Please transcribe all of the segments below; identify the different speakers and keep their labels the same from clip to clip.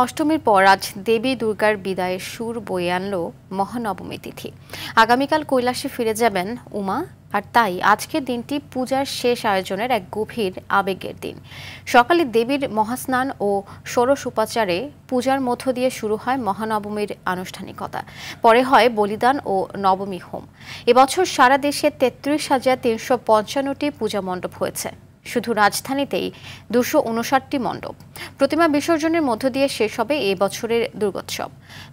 Speaker 1: অষ্টমীর পর আজ দেবী দুর্গার বিদায়ের সুর বয়ে আনল মহানবমী তিথি। আগামীকাল কৈলাসে ফিরে যাবেন উমা, আর তাই আজকের দিনটি পূজার শেষ আয়োজনের এক গভীর আবেগের দিন। সকালে দেবীর মহাস্নান ও ষোড়শ উপাচারে পূজার মধ্য দিয়ে শুরু হয় মহানবমীর আনুষ্ঠানিকতা। পরে হয় বলিদান ও নবমী হোম। এবছর সারা দেশে ৩৩,৩৫৫টি পূজা মণ্ডপ হয়েছে। শুধু রাজধানীতেই ২৫৯টি মণ্ডপ। প্রতিমা বিসর্জনের মধ্য দিয়ে শেষ হবে এ বছরের দুর্গোৎসব।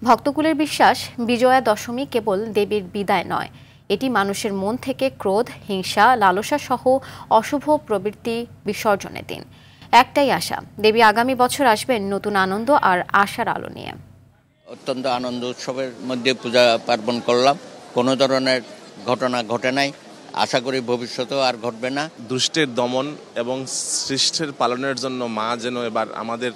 Speaker 1: ভক্তকুলের বিশ্বাস, বিজয়া দশমী কেবল দেবীর বিদায় নয়, এটি মানুষের মন থেকে ক্রোধ, হিংসা, লালসা সহ অশুভ প্রবৃত্তি বিসর্জনের দিন। একটাই আশা, দেবী আগামী বছর আসবেন নতুন আনন্দ আর আশার আলো নিয়ে।
Speaker 2: অত্যন্ত আনন্দ উৎসবের মধ্যে পূজা পার্বণ করলাম। কোনো ধরনের ঘটনা ঘটে নাই, আশা করি ভবিষ্যতেও আর ঘটবে না।
Speaker 3: দুষ্টের দমন এবং সৃষ্টির পালনের জন্য মা যেন এবার আমাদের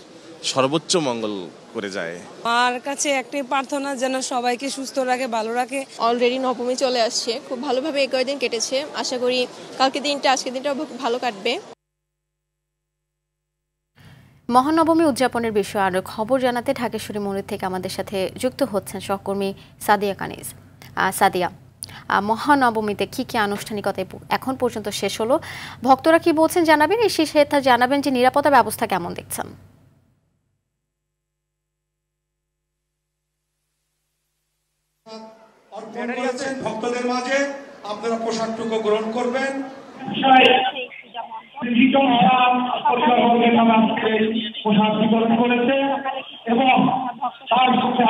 Speaker 3: সর্বোচ্চ মঙ্গল করে যায়।
Speaker 4: মার কাছে একটাই প্রার্থনা, যেন সবাইকে সুস্থ রাখে, ভালো রাখে।
Speaker 5: অলরেডি নবমী চলে আসছে, খুব ভালোভাবে এই কয়েকদিন কেটেছে। আশা করি আজকের দিনটা ভালো কাটবে।
Speaker 1: মহানবমী উদযাপনের বিষয়ে আরো খবর জানাতে ঢাকেশ্বরী মন্দির থেকে আমাদের সাথে যুক্ত হচ্ছেন সহকর্মী সাদিয়া কানিজ। সাদিয়া, মহানবমীতে কি কি আনুষ্ঠানিকতা এখন পর্যন্ত শেষ হলো, ভক্তরা কি বলছেন জানাবেন, এই শেষে জানাবেন যে নিরাপত্তা ব্যবস্থা কেমন দেখছেন?
Speaker 6: ভক্তদের মাঝে আপনারা পোশাকটুকু গ্রহণ করবেন। পোশাক বিতরণ করেছে এবং তার সাথে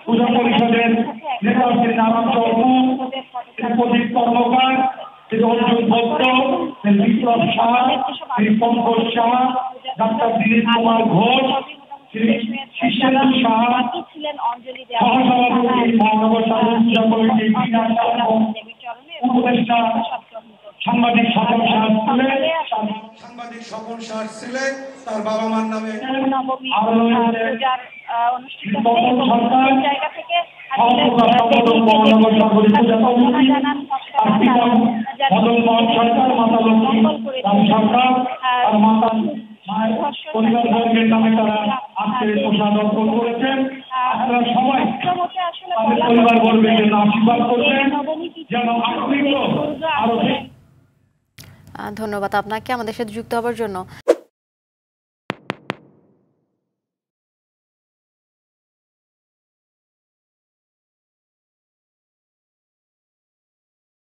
Speaker 6: পূজা পরিষদের নেতা নারায়ণ চৌধু, প্রদীপ কর্মকার, অর্জুন ভক্ত, বিপ্লব শাহ, পঙ্কজ শাহ, ডাক্তার দিলীপ কুমার ঘোষ, শিশেন্দু শাহ, সহসভাপতি মহানগর সাধারণ পূজা কমিটির উপদেষ্টা সাংবাদিক স্বপন শাহ ছিলেন, তার বাবা মার নামে পরিবারবর্গের নামে তারা আজকে প্রসাদ অর্পণ করেছেন। আপনারা সবাই পরিবারবর্গের জন্য আশীর্বাদ করবেন যেন আরো
Speaker 1: ধন্যবাদ আপনাকে আমাদের সাথে যুক্ত হওয়ার জন্য।